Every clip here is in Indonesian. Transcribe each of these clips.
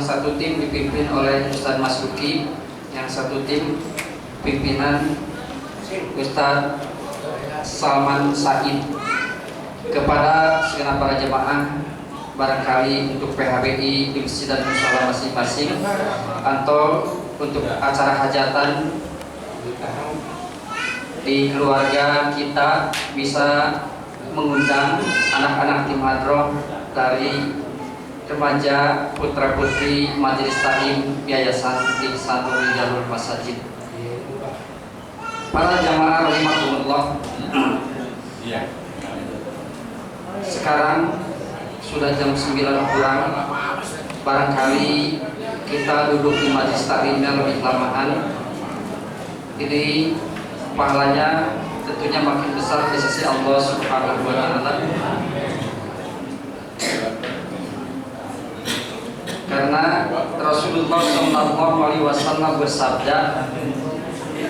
satu tim dipimpin oleh Ustadz Masuki, yang satu tim pimpinan Ustadz Salman Said. Kepada segenap para jemaah, barangkali untuk PHBI di masjid dan mushola masing-masing atau untuk acara hajatan di keluarga kita bisa mengundang anak-anak tim hadroh dari remaja putra putri Majelis Taklim Yayasan Ihsanul Jalur Masajid. Para jamaah rahimakumullah, sekarang sudah jam 9 kurang. Barangkali kita duduk di majelis taklimnya lebih kelamaan. Ini pahalanya tentunya makin besar di sisi Allah Subhanahu wa Ta'ala. Karena Rasulullah SAW bersabda,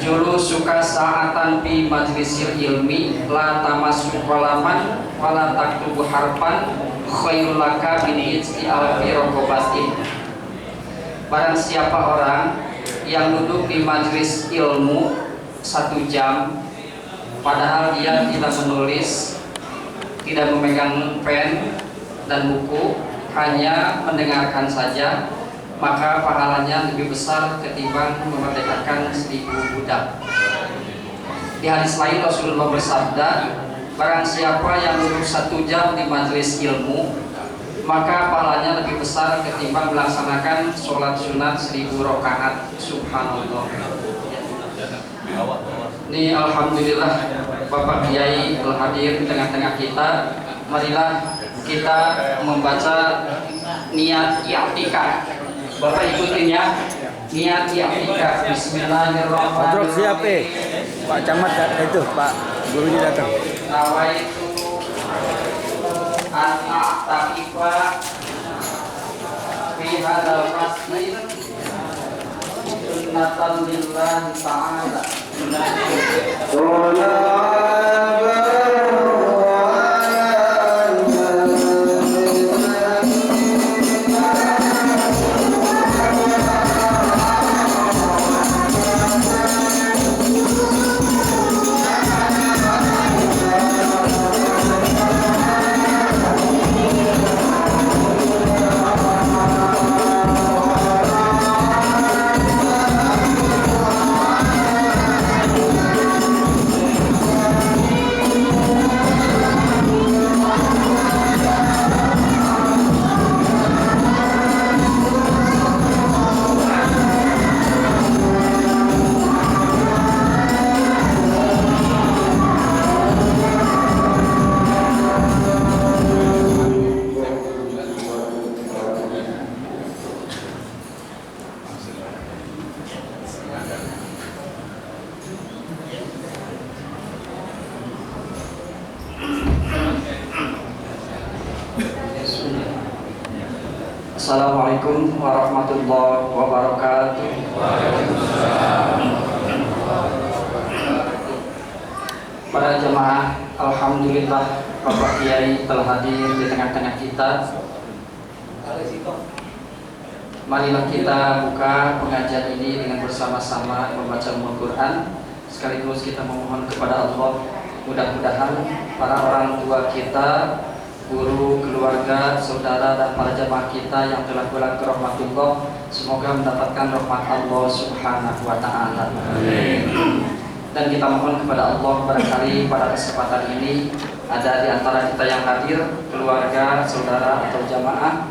"Julu suka sa'atan fi majlisil ilmi la tamassu qalaman wa la taktubu harfan khairul laka min ijti alfi raqabatin." Barang siapa orang yang duduk di majlis ilmu 1 jam padahal dia tidak menulis, tidak memegang pen dan buku, hanya mendengarkan saja, maka pahalanya lebih besar ketimbang memerdekakan 1000 budak. Di hadis lain Rasulullah bersabda, barang siapa yang duduk 1 jam di majelis ilmu, maka pahalanya lebih besar ketimbang melaksanakan sholat sunat 1000 rakaat. Subhanallah. Ini alhamdulillah Bapak Kiai telah hadir di tengah-tengah kita. Marilah kita membaca niat i'tikaf. Bapak ikutin ya. Niat i'tikaf. Bismillahirrahmanirrahim. Siapa? Pak Camat itu, Pak gurunya datang. Nawaitu an-a'taqifa fi hadzal masjid sunnatan lillahi ta'ala. Assalamualaikum warahmatullahi wabarakatuh. Para jemaah, alhamdulillah Bapak Kiai telah hadir di tengah-tengah kita. Marilah kita buka pengajian ini dengan bersama-sama membaca Al-Quran. Sekaligus kita memohon kepada Allah, mudah-mudahan para orang tua kita, guru, keluarga, saudara, dan para jemaah kita yang telah pulang ke rahmatullah, semoga mendapatkan rahmat Allah Subhanahu wa Ta'ala. Dan kita mohon kepada Allah, barangkali pada kesempatan ini ada di antara kita yang hadir, keluarga, saudara, atau jamaah,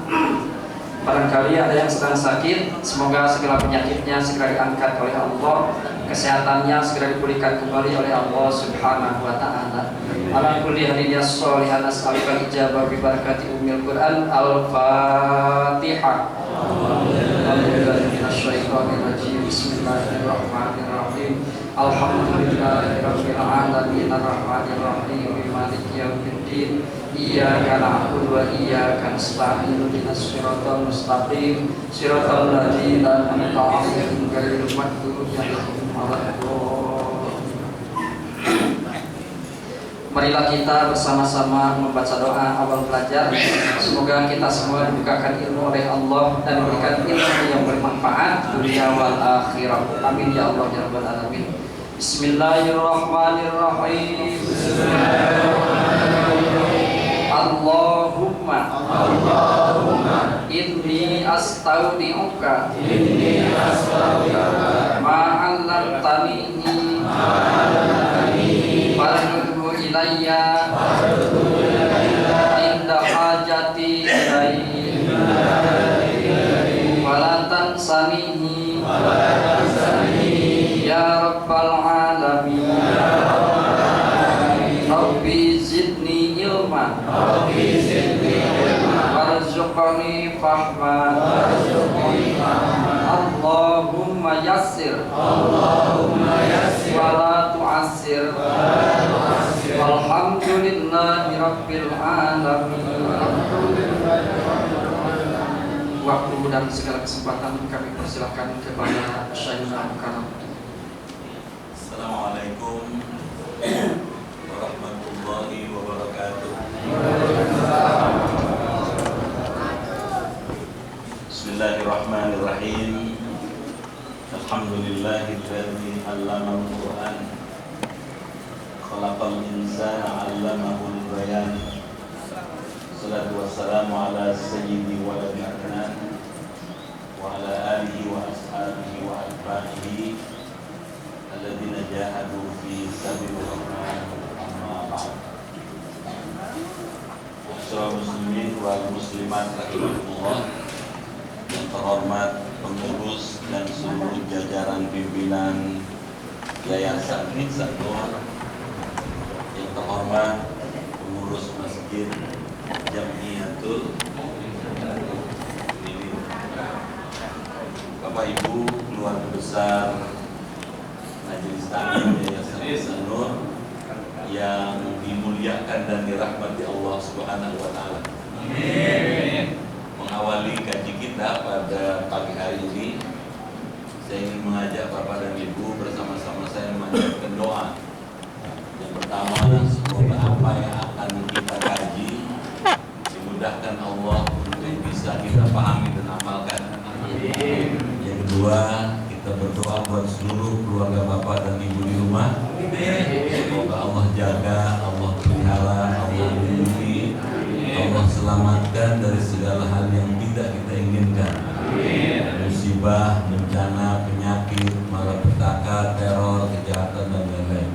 barangkali ada yang sedang sakit, semoga segala penyakitnya segera diangkat oleh Allah, kesehatannya segera dipulihkan kembali oleh Allah Subhanahu wa Ta'ala. Ala kulli halin yas-solihan as'alukal ijabah bi barakati ummil Qur'an. Al-Fatihah. Bismillahirrahmanirrahim. Alhamdulillahirabbil alamin arrahmanir rahim maliki yaumiddin. Iyyaka na'budu wa iyyaka nasta'in ihdinas siratal mustaqim siratal ladzina an'amta 'alaihim ghairil maghdubi 'alaihim waladdallin. Marilah kita bersama-sama membaca doa awal belajar. Semoga kita semua dibukakan ilmu oleh Allah dan memberikan ilmu yang bermanfaat dunia wal akhirah. Amin ya Allah ya rabbal alamin. Bismillahirrahmanirrahim. Allahumma inni astaudi'uka ma'allamtanihi farudhu ilayya inda hajati ilaihi wala tansanihi ya rabbal alamin. Rabbi zidni ilman warzuqni fahman Allahumma yassir wala tu'assir walhamdulillahi rabbil alamin. Waktu dan segala kesempatan kami persilahkan kepada Syaikh Mukarram. Assalamualaikum warahmatullahi wabarakatuh. Bismillahirrahmanirrahim. Alhamdulillahilladzi 'allamal Qur'an khalaqal insana 'allamahul bayan. Salatu wassalamu ala sayyidi waladil adnan wa ala alihi wa ashabihi wa atba'ihi alladzina jahadu fi sabilir rahman. Amma ba'd. Saudara muslimin wal muslimat rahimakumullah, yang terhormat pengurus dan seluruh jajaran pimpinan Yayasan Ihsan Nur, yang terhormat pengurus masjid Jamiatul ini, Bapak Ibu keluarga besar Majelis Taklim Yayasan Ihsan Nur yang dimuliakan dan dirahmati Allah Subhanahu wa taala. Amin. Mengawali kaji kita pada pagi hari ini, saya ingin mengajak Bapak dan Ibu bersama-sama saya memanjatkan doa. Yang pertama, semoga apa yang akan kita kaji dimudahkan Allah untuk bisa kita pahami dan amalkan. Amin. Yang kedua, kita berdoa buat seluruh keluarga Bapak dan Ibu di rumah. Semoga Allah jaga, Allah pelihara, Allah lindungi, Allah selamatkan dari segala hal yang tidak kita inginkan. Musibah, bencana, penyakit, malapetaka, teror, kejahatan dan lain-lain.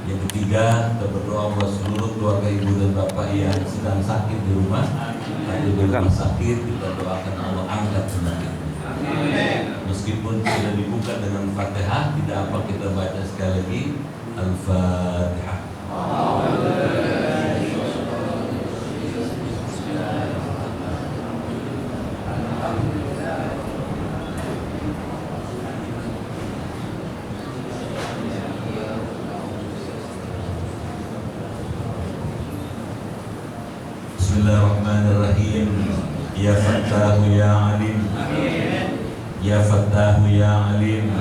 Yang ketiga, kita berdoa buat seluruh keluarga ibu dan bapak yang sedang sakit di rumah. Ada di rumah sakit, kita doakan Allah angkat penyakit. Meskipun sudah dibuka dengan Fatihah, tidak apa kita baca sekali lagi Al-Fatihah. Bismillahirrahmanirrahim. Ya Fattahu ya Alim. Ya Fattahu ya Alim.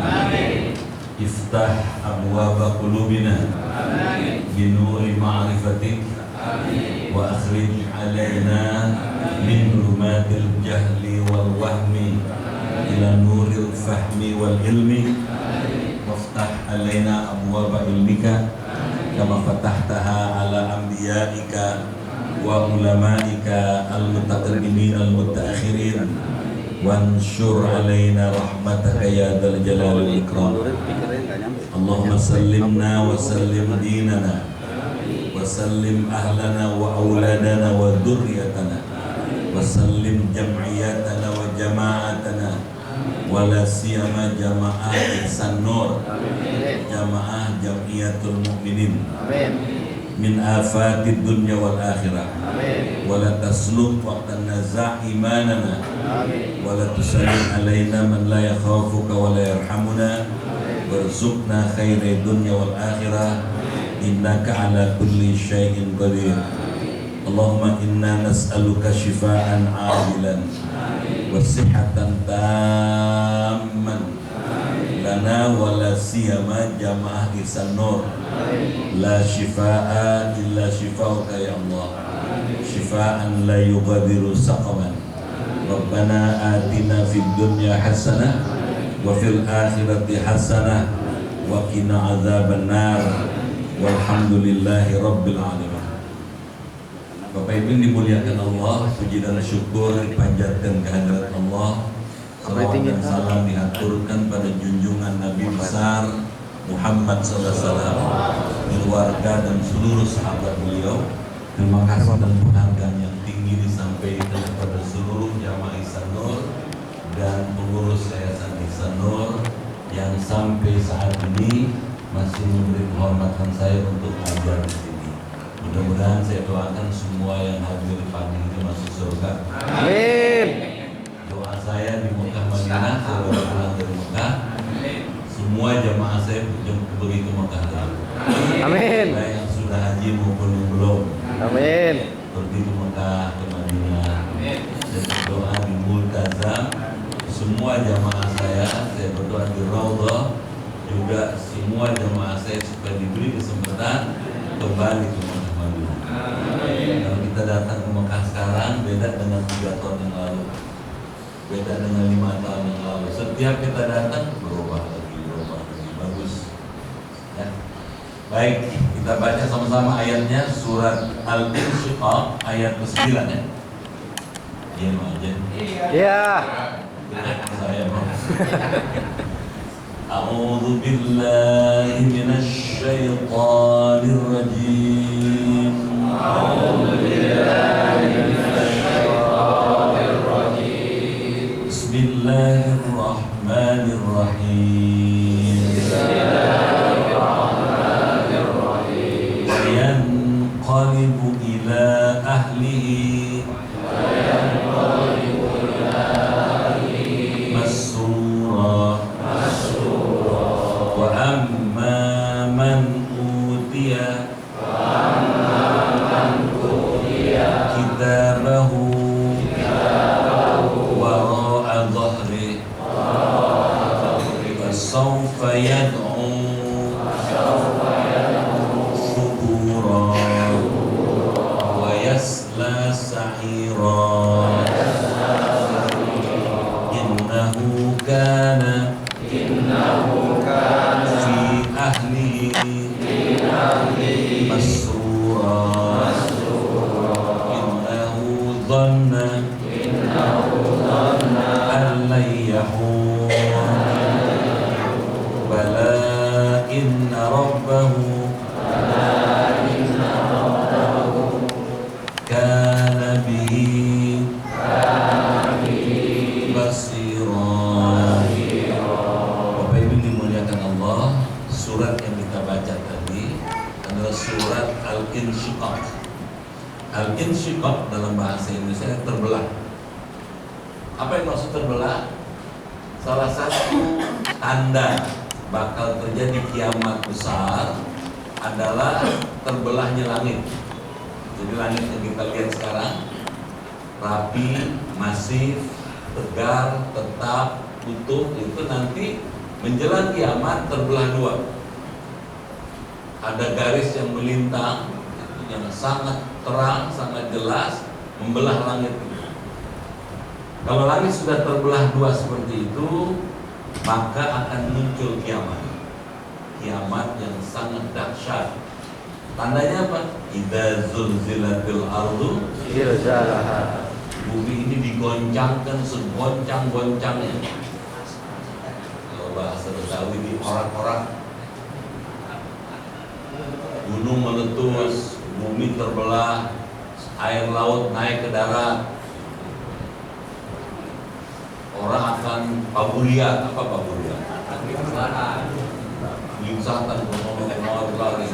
Iftah abwaba qulubina binuri ma'rifatik wa akhrij alaina min dhulumatil jahli wal wahmi ila nuril fahmi wal ilmi waftah alaina abwaba ilmika kama fatahtaha ala anbiyaika wa ulamaika al-mutaqaddimin al-mutaakhirin wansyur alaina rahmataka ya dzal jalali wal ikram. Allahumma sallimna wa sallim dinana wa sallim ahlana wa auladana wa dhurriyyatana wa sallim jam'iyatana wa jama'atana wa la siyama jama'ah Ihsan Nur, jamaah Jamiatul Mukminin, min afatid dunya wal akhirah. Wala tasluk waqtan nazah imanana wala tusallim alaina man la yakhafuka wa la yarhamuna warzuqna khairid dunya wal akhirah innaka ala kulli syai'in qadir. Allahumma inna nas'aluka shifaan ajilan wa sihhatan tamman la jamaahana wala siyama jamaah Ihsan Nur. La shifaa illa shifauka ya Allah. Shifaan la yughadiru saqaman. Rabbana atina fid dunya hasanah wa fil akhirati hasanah wa qina adzabannar. Walhamdulillahi rabbil alamin. Bapak Ibu yang dimuliakan Allah, puji dan syukur dipanjatkan kehadirat Allah. Salawat dan salam dihaturkan pada junjungan Nabi besar Muhammad SAW, keluarga dan seluruh sahabat beliau. Terima kasih dan penghargaan yang tinggi disampaikan kepada seluruh jamaah Ihsan Nur dan pengurus Yayasan Ihsan Nur yang sampai saat ini masih memberi penghormatan saya untuk mengajar di sini. Mudah-mudahan saya doakan semua yang hadir pagi ini masuk surga. Amin. Doa saya di Mekah Madinah, saya baru pulang dari Mekah. Semua jamaah saya pergi ke Mekah lagi. Amin. Baik yang sudah haji maupun yang belum. Amin. Pergi ke Mekah, ke Madinah. Dan berdoa di Multazam. Semua jamaah saya berdoa di Raudhah. Juga semua jamaah saya supaya diberi kesempatan kembali ke Mekah Madinah. Kalau kita datang ke Mekah sekarang beda dengan 3 tahun yang lalu, beda dengan 5 tahun yang lalu. Setiap kita datang berubah lagi, bagus. Ya. Baik, kita baca sama-sama ayatnya, surat Al-Insyiqaq ayat ke-9 ya. Iya mau aja. Iya. Saya mau. A'udzu billahi minasy syaithanir rajim. A'udzu billahi minasy syaithanir rajim. Bismillahirrahmanirrahim. Bismillahirrahmanirrahim. Wa yanqalibu ila ahlihi masrura. Wa amma man utiya kitabahu wara'a dhahri fasawfa yad'u thubura wa yasla sa'ira innahu kana fi ahlihi masrura innahu dhanna an lan yahur bala inna rabbahu kana bihi basira. Bapak Ibu dimuliakan Allah, surat yang kita baca tadi adalah surat Al-Insyiqaq. Al-Insyiqaq dalam bahasa Indonesia terbelah. Apa yang maksud terbelah? Salah satu tanda bakal terjadi kiamat besar adalah terbelahnya langit. Jadi langit yang kita lihat sekarang rapi, masif, tegar, tetap, utuh, itu nanti menjelang kiamat terbelah dua. Ada garis yang melintang yang sangat terang, sangat jelas membelah langit. Kalau langit sudah terbelah dua seperti itu, maka akan muncul kiamat. Kiamat yang sangat dahsyat. Tandanya apa? Idza zulzilatil ardu Zilzalaha. bumi ini digoncangkan segoncang-goncangnya. Kalau bahasa Betawi di orak-orak. Gunung meletus, bumi terbelah, air laut naik ke darat. Orang akan paburia. Apa paburia? Lingsatan, lari.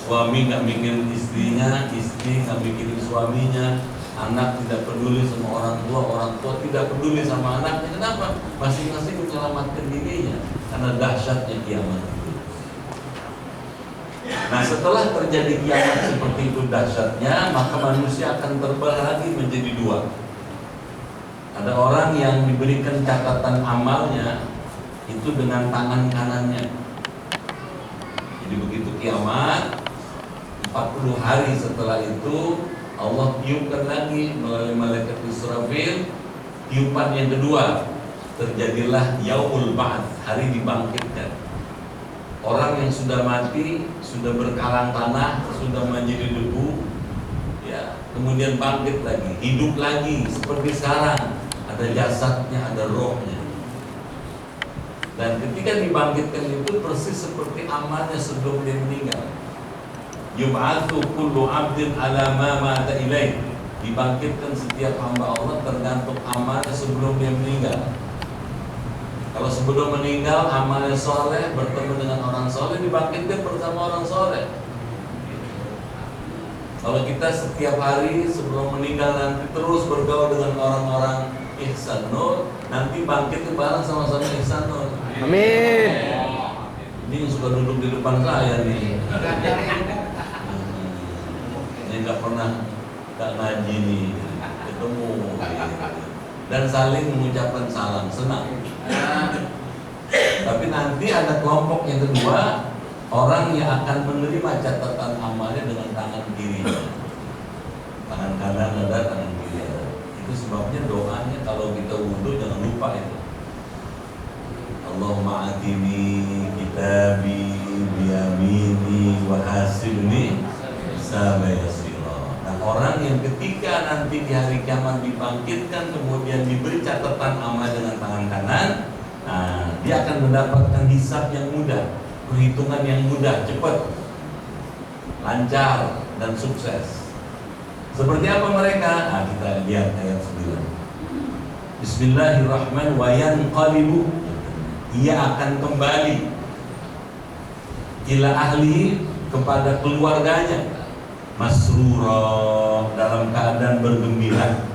Suami nggak mikirin istrinya, istri nggak mikirin suaminya, anak tidak peduli sama orang tua tidak peduli sama anaknya. Kenapa? Masing-masing menyelamatkan dirinya karena dahsyatnya kiamat itu. Nah, setelah terjadi kiamat seperti itu dahsyatnya, maka manusia akan terbelah lagi menjadi dua. Ada orang yang diberikan catatan amalnya itu dengan tangan kanannya. Jadi begitu kiamat, 40 hari setelah itu Allah tiupkan lagi melalui malaikat Israfil, tiupan yang kedua, terjadilah yaumul ba'ats, hari dibangkitkan. Orang yang sudah mati, sudah berkalang tanah, sudah menjadi debu, ya, kemudian bangkit lagi, hidup lagi seperti sekarang, ada jasadnya, ada rohnya. Dan ketika dibangkitkan itu persis seperti amalnya sebelum dia meninggal. Yub'atsu kullu 'abdin 'ala ma mata ilaih. Dibangkitkan setiap hamba Allah tergantung amalnya sebelum dia meninggal. Kalau sebelum meninggal amalnya soleh, bertemu dengan orang soleh, dibangkitkan bersama orang soleh. Kalau kita setiap hari sebelum meninggal nanti terus bergaul dengan orang-orang ihsan nur, nanti bangkit bareng sama-sama ihsan nur. Amin. Ini yang suka duduk di depan saya nih. Ini nggak pernah nggak ngaji nih, ketemu dan saling mengucapkan salam, senang. Tapi nanti ada kelompok yang kedua, orang yang akan menerima catatan amalnya dengan tangan kirinya. Tangan kanan ada, tangan kiri ada. Itu sebabnya doanya kalau kita wudhu jangan lupa itu. Allahumma atini kitabi biyamini wa hasibni sabayasira. Nah, orang yang ketika nanti di hari kiamat dibangkitkan kemudian diberi catatan amal dengan tangan kanan, nah, dia akan mendapatkan hisab yang mudah, perhitungan yang mudah, cepat, lancar dan sukses. Seperti apa mereka? Nah, kita lihat ayat 9. Bismillahirrahmanirrahim. Wa yanqalibu, ia akan kembali ila ahli, kepada keluarganya, masrura, dalam keadaan bergembira.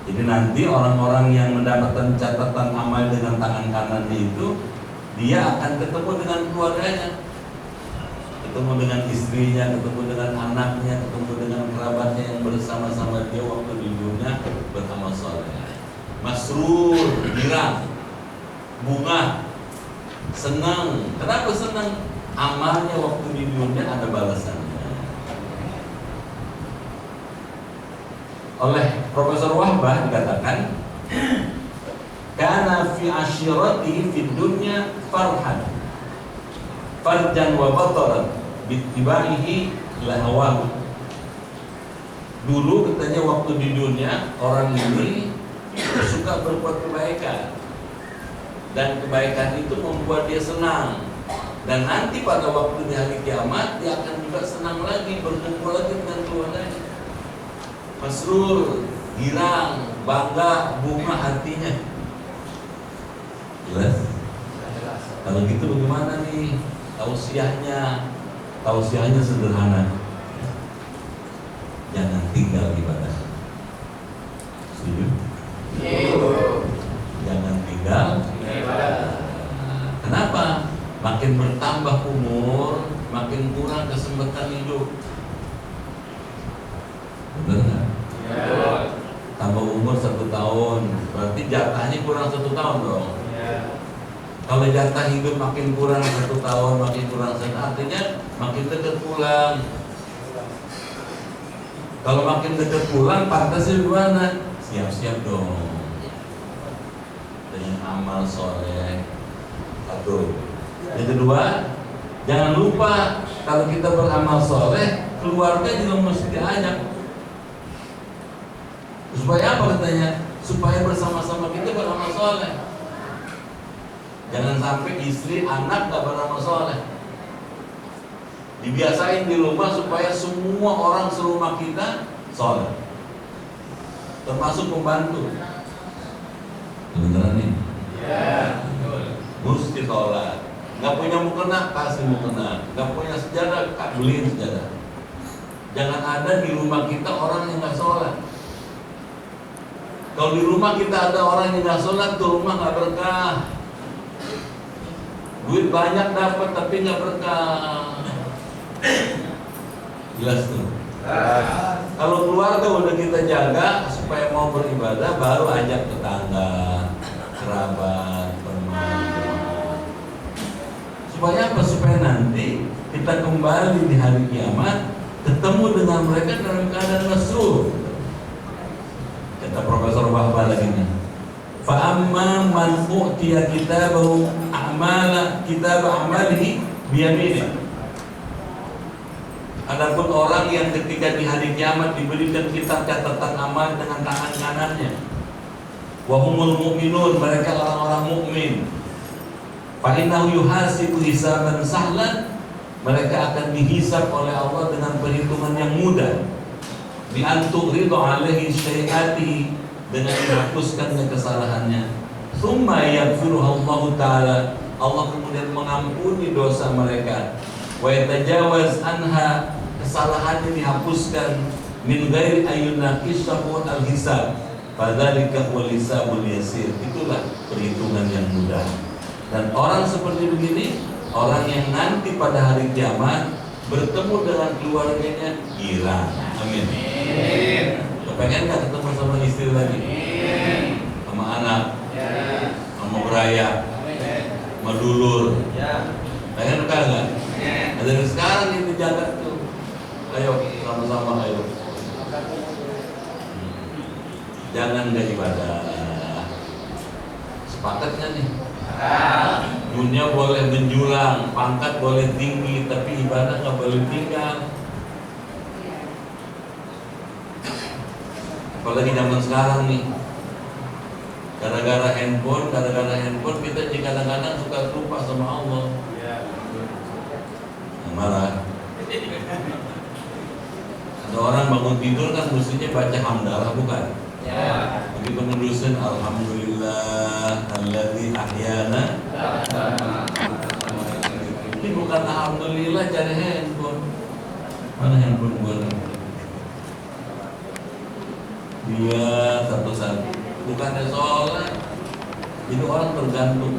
Jadi nanti orang-orang yang mendapatkan catatan amal dengan tangan kanannya itu, dia akan ketemu dengan keluarganya, ketemu dengan istrinya, ketemu dengan anaknya, ketemu dengan kerabatnya yang bersama-sama dia waktu di dunia beramal soleh. Masrur, girang, bunga, senang. Kenapa senang? Amalnya waktu di dunia ada balasannya. Oleh Profesor Wahbah dikatakan, kana fi ashirati fi dunya farhan farjan wa bataran bitibaihi lahawahu. Dulu katanya waktu di dunia orang ini suka berbuat kebaikan, dan kebaikan itu membuat dia senang. Dan nanti pada waktu di hari kiamat dia akan juga senang lagi, berkumpul lagi dengan keluarganya. Masrur, girang, bangga, bunga hatinya. Jelas? Kalau gitu bagaimana nih tausiahnya? Tausiahnya sederhana. Jangan tinggal ibadah. Setuju? Jangan tinggal ibadah. Kenapa? Makin bertambah umur, makin kurang kesempatan hidup. Benar nggak? Ya. Tambah umur 1 tahun, berarti jatahnya kurang 1 tahun dong. Ya. Kalau jatah hidup makin kurang 1 tahun, makin kurang 1 tahun, artinya makin dekat pulang. Kalau makin dekat pulang, pantasnya gimana? Siap-siap dong dengan amal soleh. Satu. Yang kedua, jangan lupa kalau kita beramal soleh, keluarga juga mesti diajak. Supaya apa katanya? Supaya bersama-sama kita beramal soleh. Jangan sampai istri, anak gak beramal soleh. Dibiasain di rumah supaya semua orang serumah kita soleh, termasuk pembantu. Beneran nih? Ya. Mesti sholat. Gak punya mukena, kasih mukena. Gak punya sejadah, beliin sejadah. Jangan ada di rumah kita orang yang gak sholat. Kalau di rumah kita ada orang yang gak sholat, tuh rumah gak berkah. Duit banyak dapat tapi gak berkah. Jelas tuh. Kalau keluarga udah kita jaga supaya mau beribadah, baru ajak tetangga, kerabat, Supaya apa? Supaya nanti kita kembali di hari kiamat ketemu dengan mereka dalam keadaan masrur. Kata Profesor Wahbah lagi nih, fa amma man utiya kitabahu kitab amalihi biyaminih. Adapun orang yang ketika di hari kiamat diberikan kitab catatan amal dengan tangan kanannya, wa humul mu'minun, mereka orang-orang mukmin, fa innahu yuhasibu hisaban sahlan, mereka akan dihisab oleh Allah dengan perhitungan yang mudah. Bi antu ridho alaihi syai'atihi, dengan dihapuskannya kesalahannya. Tsumma yaghfiruhu Allah taala, Allah kemudian mengampuni dosa mereka. Wa yatajawaz anha, kesalahannya dihapuskan. Min ghairi ayyunaqishahu al-hisab, fadzalika huwal hisabul yasir, itulah perhitungan yang mudah. Dan orang seperti begini, orang yang nanti pada hari kiamat bertemu dengan keluarganya gila. Amin. Kepengen gak ketemu sama istri lagi? Sama anak? Sama beraya? Sama dulur? Pengen gak? Nah, dari sekarang ini dijaga tuh. Ayo sama-sama ayo. Jangan gak ibadah. Sepakat gak nih? Dunia boleh menjulang, pangkat boleh tinggi, tapi ibadah nggak boleh tinggal. Apalagi zaman sekarang nih, gara-gara handphone kita kadang-kadang suka lupa sama Allah. Marah. Ada orang bangun tidur kan mestinya baca hamdalah, bukan? Begitu menerusin alhamdulillah alladzi ahyana. Ini bukan alhamdulillah cari handphone. Mana handphone gua? Dia satu-satu. Bukannya sholat. Itu orang tergantung.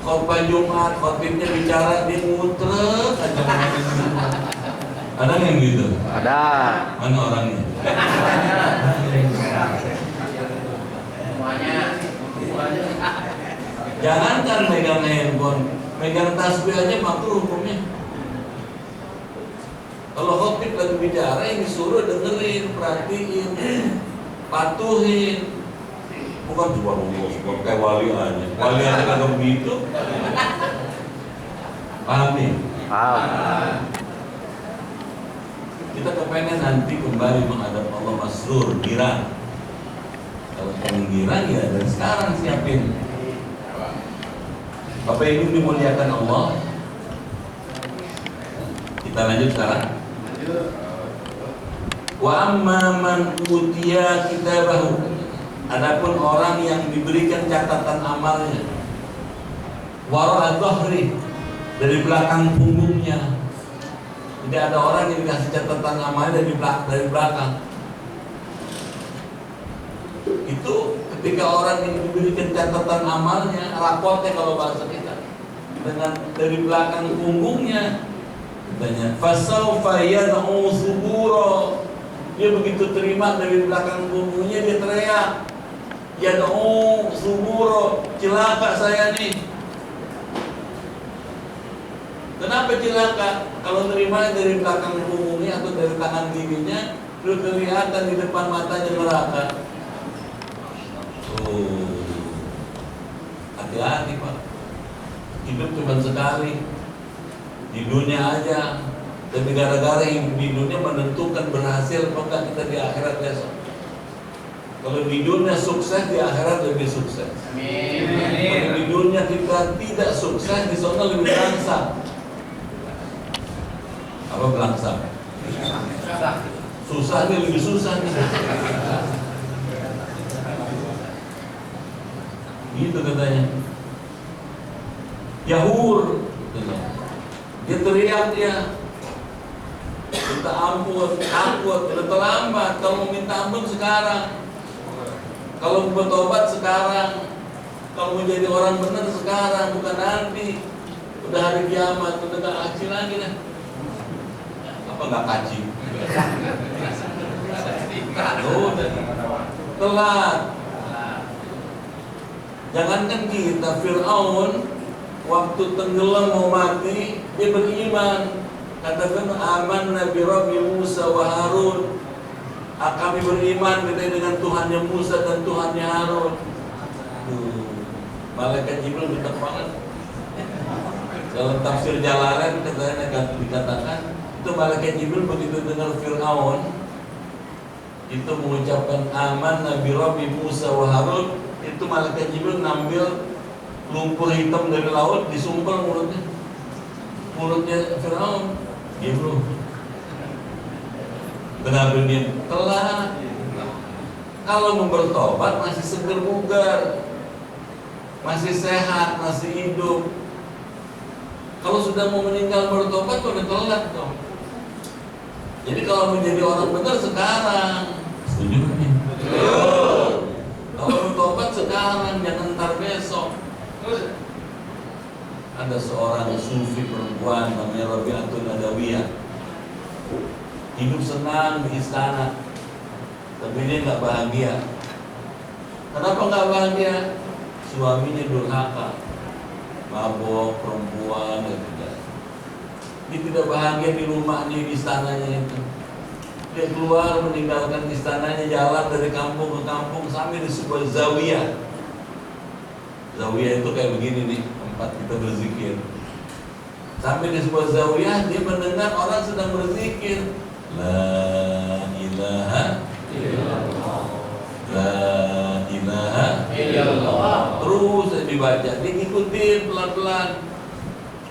Khotbah Jumat, khotibnya bicara dia muter aja. Ada yang gitu? Ada. Mana orangnya? Jangankan megang handphone, megang tasbih aja makruh hukumnya. Kalau khotib lagi bicara, yang disuruh dengerin, perhatiin, patuhin. Bukan cuma ngomong kayak wali aja. Wali aja kagak begitu. Paham nih? Paham. Kita kepengen nanti kembali menghadap Allah masrur, girang. Kalau pengen girang ya dari sekarang siapin. Bapak Ibu dimuliakan Allah. Kita lanjut sekarang. Wa amma man utiya kitabahu, adapun orang yang diberikan catatan amalnya, wara'a dhahri, dari belakang punggungnya. Tidak ada orang yang dikasih catatan amalnya dari belakang. Itu ketika orang yang diberikan catatan amalnya, rapotnya kalau bahasa kita, dengan dari belakang punggungnya, katanya fasaufa yad'u subura, dia begitu terima dari belakang punggungnya dia teriak, yad'u subura, celaka saya nih. Kenapa celaka? Kalau nerima dari belakang punggungnya atau dari tangan kirinya, terus kelihatan di depan matanya neraka. Hati-hati Pak. Hidup cuma sekali. Di dunia aja. Tapi gara-gara hidup di dunia menentukan berhasil atau enggak kita di akhirat besok. Kalau di dunia sukses, di akhirat lebih sukses. Amin. Kalau di dunia kita tidak sukses, di sana lebih berangsang. Apa belangsang? Susah nih, lebih susah nih. Gitu katanya. Yahur, dia teriak dia, minta ampun, udah terlambat. Kalau mau minta ampun sekarang, kalau mau bertobat sekarang, kalau mau jadi orang benar sekarang, bukan nanti. Udah hari kiamat, udah gak kaji lagi dah. Apa gak kaji? Udah telat. Jangankan kita, Fir'aun waktu tenggelam mau mati, dia beriman. Katakan aman Nabi Rabbi Musa wa Harun. Kami beriman dengan Tuhannya Musa dan Tuhannya Harun. Malaikat Jibril dekat banget. Dalam tafsir Jalalain katanya dikatakan itu malaikat Jibril begitu dengar Fir'aun itu mengucapkan aman Nabi Rabbi Musa wa Harun, itu malaikat Jibril ngambil lumpur hitam dari laut disumpel mulutnya Fir'aun. Jibril kenapa dia telat? Kalau mau bertobat masih seger bugar, masih sehat, masih hidup. Kalau sudah mau meninggal bertobat udah telat dong. Jadi kalau menjadi orang benar sekarang, setuju nih? Betul. Kalau bertobat sekarang, jangan ntar besok. Ada seorang sufi perempuan namanya Rabi'atun Adawiyah, hidup senang di istana, tapi dia nggak bahagia. Kenapa nggak bahagia? Suaminya durhaka, mabok, perempuan, gitu. Dia tidak bahagia di rumahnya, di istananya itu. Dia keluar meninggalkan istananya, jalan dari kampung ke kampung sampai di sebuah zawiyah. Zawiyah itu kayak begini nih, tempat kita berzikir. Sampai di sebuah zawiyah, dia mendengar orang sedang berzikir, La ilaha illallah, La ilaha illallah. Terus dibaca, dia ngikutin pelan-pelan.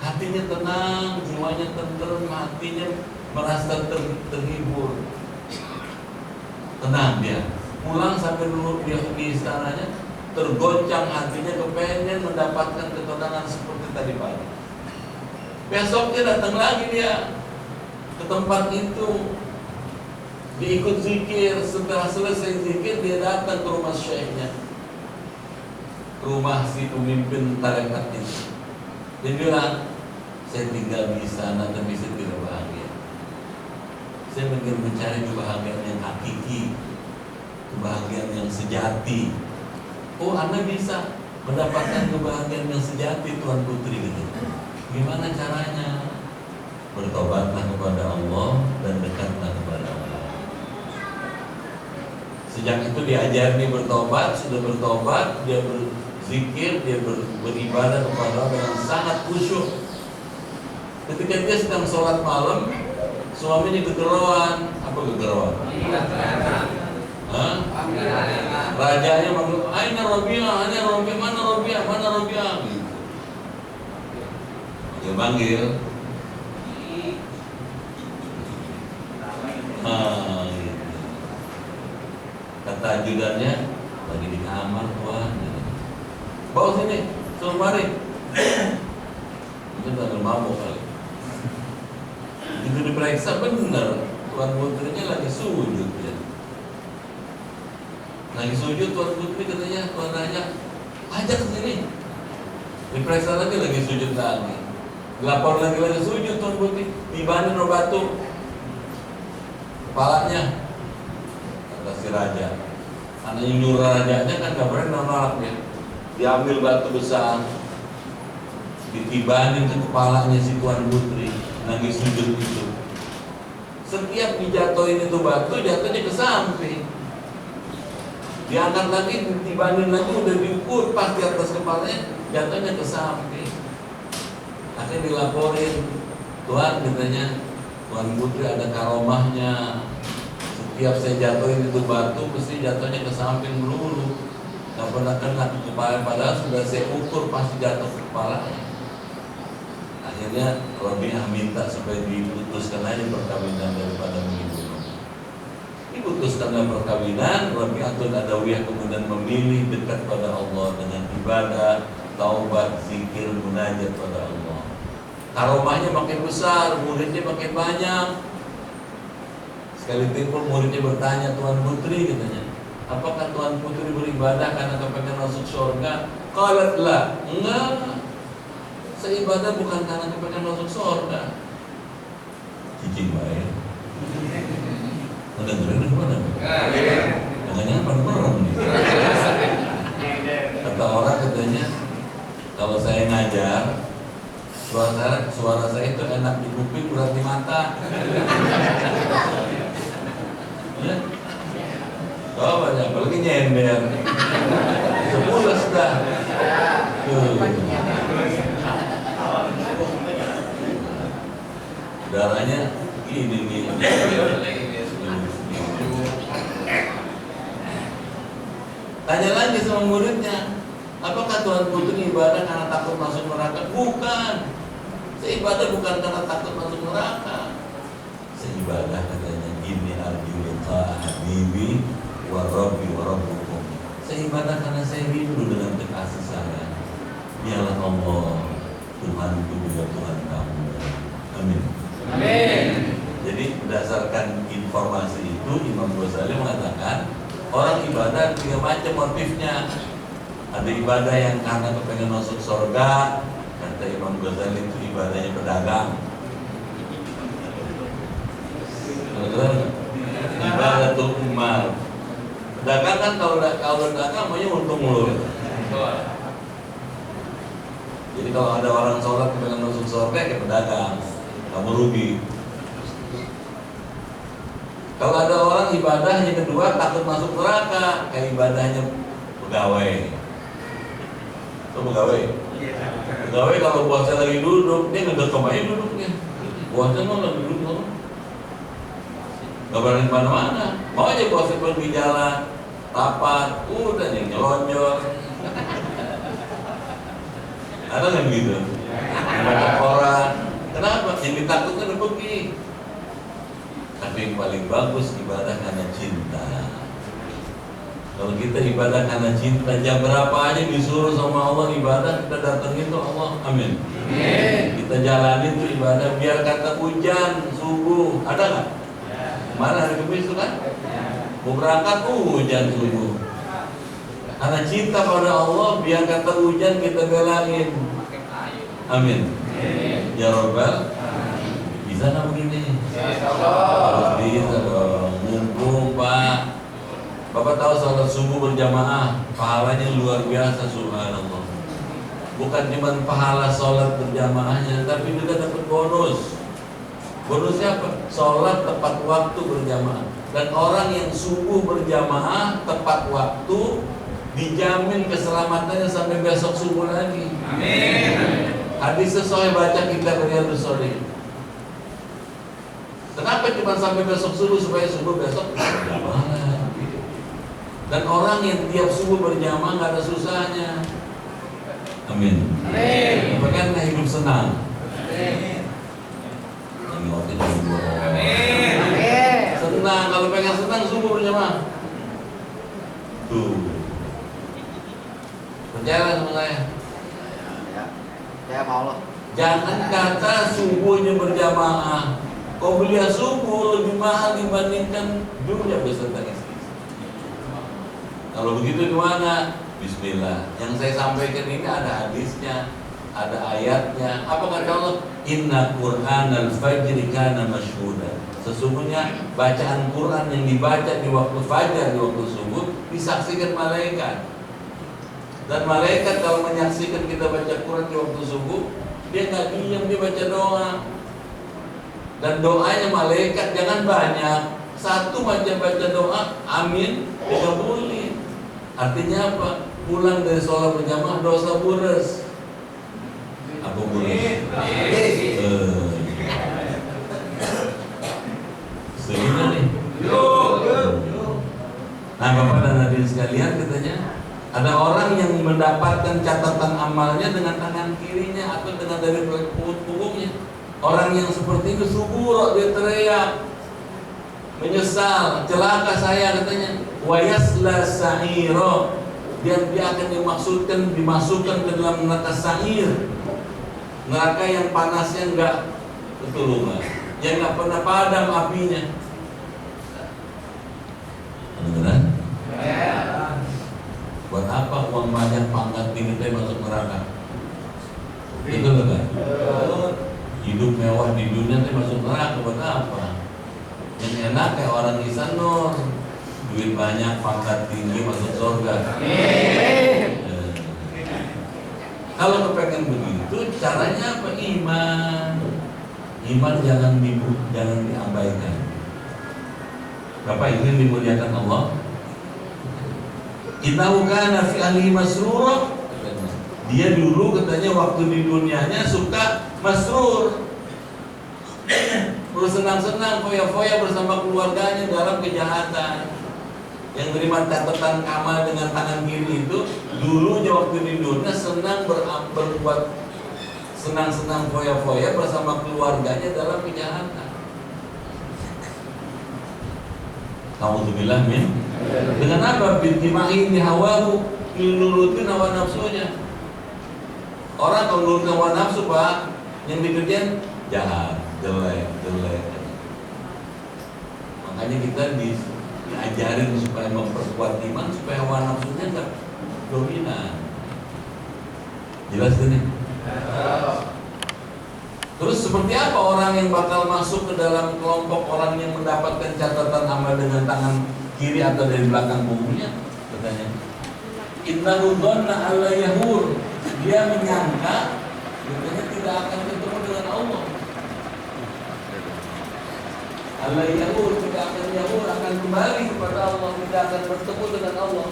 Hatinya tenang, jiwanya tenteram, hatinya merasa terhibur. Tenang dia. Pulang sampai dulu dia di istananya, tergoncang hatinya, kepengen mendapatkan ketenangan seperti tadi pagi. Besoknya datang lagi dia ke tempat itu, diikut zikir. Setelah selesai zikir, dia datang ke rumah syekhnya, ke rumah si pemimpin tarekat itu. Dia bilang, saya tinggal di sana tapi saya tidak bahagia. Saya ingin mencari kebahagiaan yang hakiki, kebahagiaan yang sejati. Oh, Anda bisa mendapatkan kebahagiaan yang sejati, Tuan Putri, gitu. Gimana caranya? Bertobatlah kepada Allah dan dekatlah kepada Allah. Sejak itu diajari bertobat, sudah bertobat, dia berzikir, dia beribadah kepada Allah dengan sangat khusyuk. Ketika dia sedang sholat malam, suaminya gegeruan. Apa gegeruan? Rajanya manggil, Aina Rabi'ah, mana Rabi'ah? Dia manggil. Gitu. Kata ajudannya, lagi di kamar Tuan. Bawa sini, suruh mari. Mungkin ada mabuk kali. Itu diperiksa benar, Tuan Putrinya lagi sujud ya. Lagi sujud, Tuan Putri katanya, Tuan Raja, ajak ke sini. Diperiksa lagi sujud lagi. Lapor lagi sujud, Tuan Putri, dibanin batu kepalanya. Kata si raja, karena yang nyuruh rajanya kan gak berani nolak ya. Diambil batu besar, ditibanin ke kepalanya si Tuan Putri, nangis sujud itu. Setiap dijatuhin itu batu, jatuhnya ke samping. Diangkat lagi, ditibanin lagi, udah diukur pas di atas kepalanya, jatuhnya ke samping. Akhirnya dilaporin, Tuan katanya, Tuan Putri ada karomahnya. Setiap saya jatuhin itu batu, mesti jatuhnya ke samping melulu. Gak pernah kena ke kepala, padahal sudah saya ukur pasti jatuh ke kepalanya. Akhirnya Rabi'ah minta supaya diputuskan aja perkawinan daripada menimbulkan. Diputuskanlah perkawinan. Rabi'atun Adawiyah kemudian memilih dekat pada Allah dengan ibadah, taubat, zikir, munajat pada Allah. Karomahnya makin besar, muridnya makin banyak. Sekali timpul muridnya bertanya, Tuan Putri katanya, apakah Tuan Putri beribadah karena kepengen masuk surga? Qalat la, enggak. Saya ibadah bukan karena kepengen masuk surga. Cicing baik. Dengerin gimana? Jangan-jangan merem nih. Kata orang katanya, kalau saya ngajar Suara saya itu enak di kuping, berat di mata. Ya. Coba ya, apalagi nyender. Sepulas dah. Darahnya ini nih. Tanya lagi sama muridnya, apakah Tuhan butuh ibadah karena takut masuk neraka? Bukan. Seibadah bukan karena takut masuk neraka. Seibadah katanya ini al-liqa habibi wa rabbi wa rabbukum. Seibadah karena saya rindu dengan kekasih saya. Dialah Allah, Tuhanku juga Tuhan kamu. Amin. Amin. Jadi berdasarkan informasi itu Imam Ghazali mengatakan orang ibadah 3 macam motifnya. Ada ibadah yang karena kepengen masuk surga, kata Imam Ghazali itu ibadahnya pedagang. Ibadah tuh umar. Pedagang kan kalau dagang maunya untung mulu. Jadi kalau ada orang sholat kepengen masuk surga kayak pedagang, kamu rugi. Kalau ada orang ibadahnya kedua takut masuk neraka, kayak ibadahnya pegawai. Itu pegawai. Pegawai kalau bosnya lagi duduk, dia ngedekam aja duduknya. Bosnya mau lagi duduk, nggak berani kemana-mana. Mau aja bosnya pergi jalan, rapat, udah yang nyelonjor. Ada nggak gitu? Banyak orang. Kenapa? Yang ditakutkan udah pergi. Tapi yang paling bagus ibadah karena cinta. Kalau kita ibadah karena cinta, jam berapa aja disuruh sama Allah ibadah, kita datangin tuh Allah, amin. Kita jalanin tuh ibadah, biar kata hujan subuh, ada nggak? Kemarin hari Kamis tuh kan? Mau berangkat hujan subuh. Karena cinta pada Allah, biar kata hujan kita belain, amin. Ya Rabbal. Bisa nggak begini? Harus bisa dong. Mumpung Pak, Bapak tahu sholat subuh berjamaah pahalanya luar biasa, subhanallah. Bukan cuma pahala sholat berjamaahnya, tapi juga dapat bonus. Bonusnya apa? Sholat tepat waktu berjamaah. Dan orang yang subuh berjamaah tepat waktu dijamin keselamatannya sampai besok subuh lagi. Amin. Hadis sesuai baca kita Riyadhus Shalihin. Kenapa cuma sampai besok subuh? Supaya subuh besok berjamaah. Dan orang yang tiap subuh berjamaah nggak ada susahnya. Amin. Amin. Karena hidup senang. Amin. Amin. Senang. Kalau pengen senang subuh berjamaah. Tuh. Percaya sama saya. Ya mau Allah. Jangan kata subuhnya berjamaah. Kau beli subuh lebih mahal dibandingkan dunia beserta istri. Kalau begitu gimana? Bismillah. Yang saya sampaikan ini ada hadisnya, ada ayatnya. Apa kata Allah? Inna Qur'anal fajri kana mashhuda. Sesungguhnya bacaan Quran yang dibaca di waktu fajar, di waktu subuh disaksikan malaikat. Dan malaikat kalau menyaksikan kita baca Quran di waktu subuh, dia nggak diam, dia baca doa. Dan doanya malaikat jangan banyak, satu baca doa, amin, dikabulin. Artinya apa? Pulang dari sholat berjamaah dosa bures. Apa bures? Setuju nih? Nah Bapak dan hadirin sekalian, katanya ada orang yang mendapatkan catatan amalnya dengan tangan kirinya atau dengan dari punggungnya. Orang yang seperti itu subur, dia teriak, menyesal, celaka saya katanya. Wayasla sa'iro, dia akan dimasukkan ke dalam neraka sa'ir, neraka yang panasnya enggak ketulungan, yang enggak pernah padam apinya. Beneran? Buat apa uang banyak pangkat tinggi teh masuk neraka? Itu loh kan? Hidup mewah di dunia teh masuk neraka buat apa? Yang enak kayak orang Ihsan Nur, duit banyak, pangkat tinggi, masuk surga. Kalau kepengen begitu, caranya apa? Iman jangan diabaikan. Bapak ingin dimuliakan Allah. Innahu kana fi ahlihi masrura. Dia dulu katanya waktu di dunianya suka masrur, bersenang-senang, foya-foya bersama keluarganya dalam kejahatan. Yang terima catatan amal dengan tangan kiri itu dulunya waktu di dunia senang berbuat senang-senang foya-foya bersama keluarganya dalam kejahatan. Alhamdulillah min. Dengan apa? Bintimahi di hawahu, nurutin hawa nafsunya. Orang kalau nurutin hawa nafsu Pak, yang dikerjain jahat, jelek. Makanya kita diajarin supaya memperkuat iman, supaya hawa nafsunya nggak dominan. Jelas ini? Terus seperti apa orang yang bakal masuk ke dalam kelompok orang yang mendapatkan catatan amal dengan tangan kiri atau dari belakang punggungnya? Katanya, innahu dhanna alla yahur. Dia menyangka katanya tidak akan bertemu dengan Allah. Alla yahur, tidak akan yahur, akan kembali kepada Allah, tidak akan bertemu dengan Allah.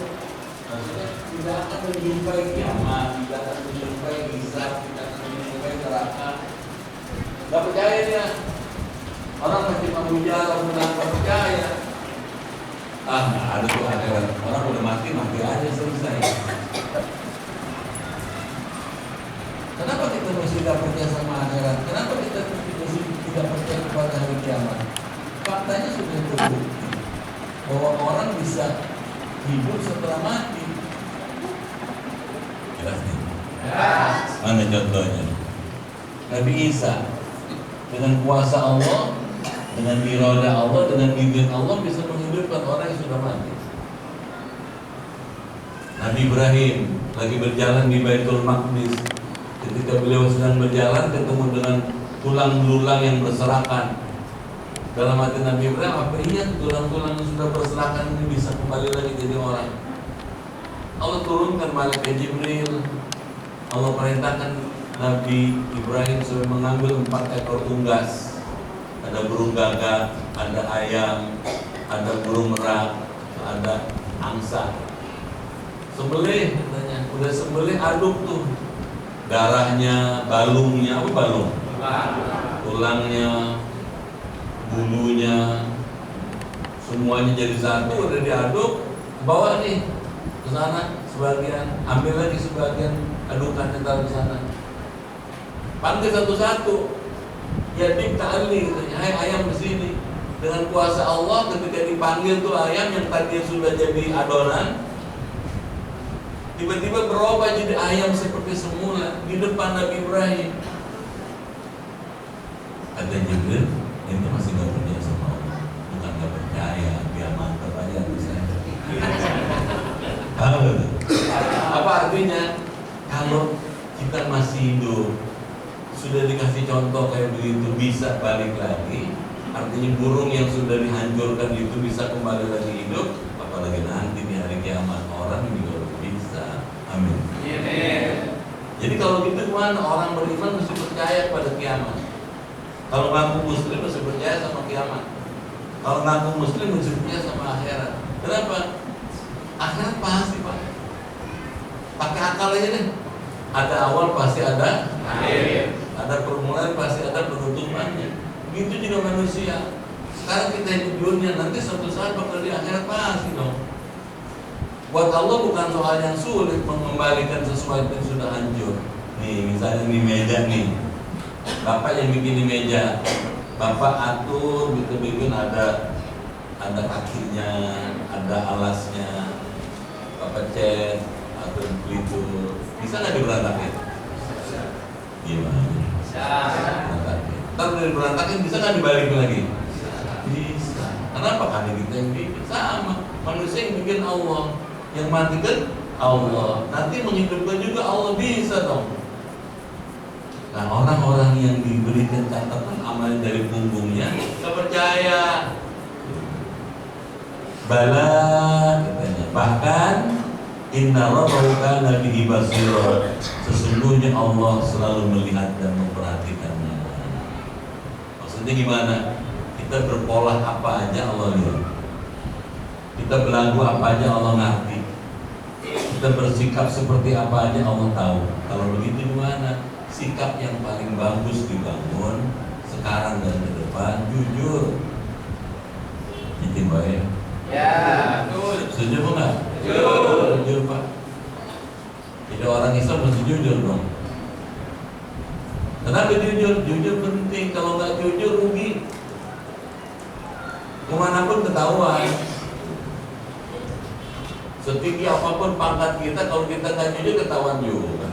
Maksudnya tidak akan menjumpai kiamat, tidak akan menjumpai hisab, tidak akan menjumpai neraka. Gak percaya dia. Orang masih memuja, orang gak percaya. Nggak ada tuh akhirat. Orang udah mati aja selesai. Kenapa kita masih tidak percaya sama akhirat? Kenapa kita masih tidak percaya kepada hari kiamat? Faktanya sudah terbukti bahwa orang bisa hidup setelah mati. Jelas nih? Mana contohnya? Nabi Isa dengan kuasa Allah, dengan iroda Allah, dengan izin Allah bisa menghidupkan orang yang sudah mati. Nabi Ibrahim lagi berjalan di Baitul Maqdis, ketika beliau sedang berjalan ketemu dengan tulang belulang yang berserakan. Dalam hati Nabi Ibrahim, apa iya tulang-tulang yang sudah berserakan ini bisa kembali lagi jadi orang? Allah turunkan malaikat Jibril. Allah perintahkan Nabi Ibrahim sudah mengambil 4 ekor unggas. Ada burung gagak, ada ayam, ada burung merak, ada angsa. Sembelih katanya, udah sembelih aduk tuh darahnya, balungnya, apa balung? Tulangnya, bulunya, semuanya jadi satu, udah diaduk, bawa nih ke sana sebagian, ambil lagi sebagian, adukan taruh di sana. Panggil satu-satu, ya ta'ali, hai ayam di sini. Dengan kuasa Allah ketika dipanggil tuh ayam yang tadi sudah jadi adonan, tiba-tiba berubah jadi ayam seperti semula di depan Nabi Ibrahim. Ada Jibril, ini masih nggak percaya sama Allah, bukan nggak percaya, biar mantap aja misalnya. Apa artinya? Kalau kita masih hidup, sudah dikasih contoh kayak begitu bisa balik lagi, artinya burung yang sudah dihancurkan itu bisa kembali lagi hidup, apalagi nanti di hari kiamat orang juga bisa. Amin. Jadi kalau gitu gimana? Orang beriman mesti percaya pada kiamat. Kalau ngaku muslim mesti percaya sama kiamat. Kalau ngaku muslim mesti percaya sama akhirat. Kenapa? Akhirat pasti Pak. Pakai akal aja deh. Ada awal pasti ada akhir. Ada permulaan pasti ada penutupannya. Gitu juga manusia. Sekarang kita hidup dunia, nanti suatu saat bakal di akhirat pasti dong. Buat Allah bukan soal yang sulit mengembalikan sesuatu yang sudah hancur. Nih misalnya ini meja nih, Bapak yang bikin ini meja, Bapak atur, bikin ada kakinya, ada alasnya, Bapak cat, atur pelitur, bisa nggak diberantakin? Gimana? Ntar udah berantakin bisa nggak dibalik lagi? Bisa. Kenapa? Karena kita yang bikin sama. Manusia yang bikin Allah, yang matikan Allah. Nanti menghidupkan juga Allah, bisa dong. Nah orang-orang yang diberikan catatan amal dari punggungnya nggak percaya. Bala katanya. Bahkan Inna rabbahu kana bihi basira. Sesungguhnya Allah selalu melihat dan memperhatikannya. Maksudnya gimana? Kita berpola apa aja Allah lihat. Kita berlagu apa aja Allah ngerti. Kita bersikap seperti apa aja Allah tahu. Kalau begitu gimana? Sikap yang paling bagus dibangun sekarang dan ke depan jujur. Itu baik. Ya, betul. Setuju enggak? Jujur. Jujur Pak. Jadi orang Islam mesti jujur dong. Kenapa jujur? Jujur penting. Kalau nggak jujur rugi. Kemanapun ketahuan. Setinggi apapun pangkat kita, kalau kita nggak jujur ketahuan juga.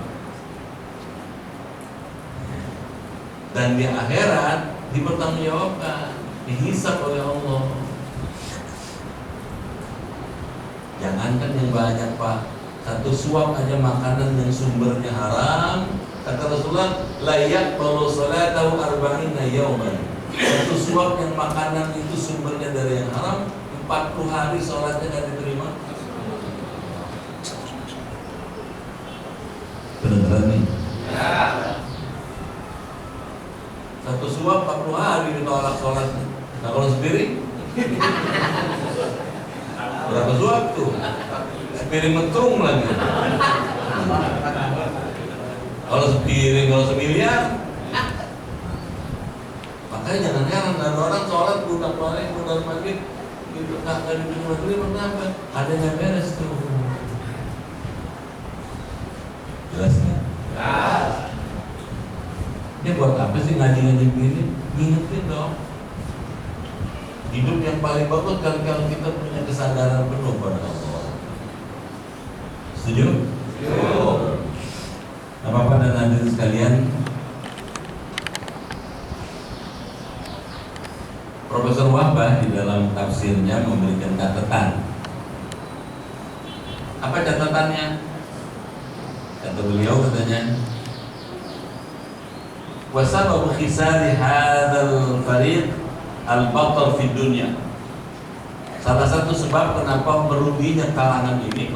Dan di akhirat dipertanggungjawabkan, dihisab oleh Allah. Jangankan yang banyak Pak, satu suap aja makanan yang sumbernya haram. Kata Rasulullah, layak kalau salatahu arba'ina yauman. Satu suap yang makanan itu sumbernya dari yang haram, 40 hari sholatnya nggak diterima. Beneran nih? Ya. Satu suap 40 hari ditolak sholatnya. Nah kalau sendiri berapa suap tuh? Sepiring metrung lagi. Kalau sepiring, kalau semiliar. Makanya jangan heran ada orang sholat budak balik, budak maghrib gitu nggak diterima kenapa? Ada yang beres tuh. Jelas nih? Ini buat apa sih ngaji-ngaji begini? Ngingetin dong. Hidup yang paling bagus kalau kita punya kesadaran penuh pada Allah. Setuju? Setuju. Bapak dan hadirin sekalian, Profesor Wahbah di dalam tafsirnya memberikan catatan. Apa catatannya? Kata beliau katanya, wasababu khisari hadzal fariq al-batar fid dunya. Salah satu sebab kenapa meruginya kalangan ini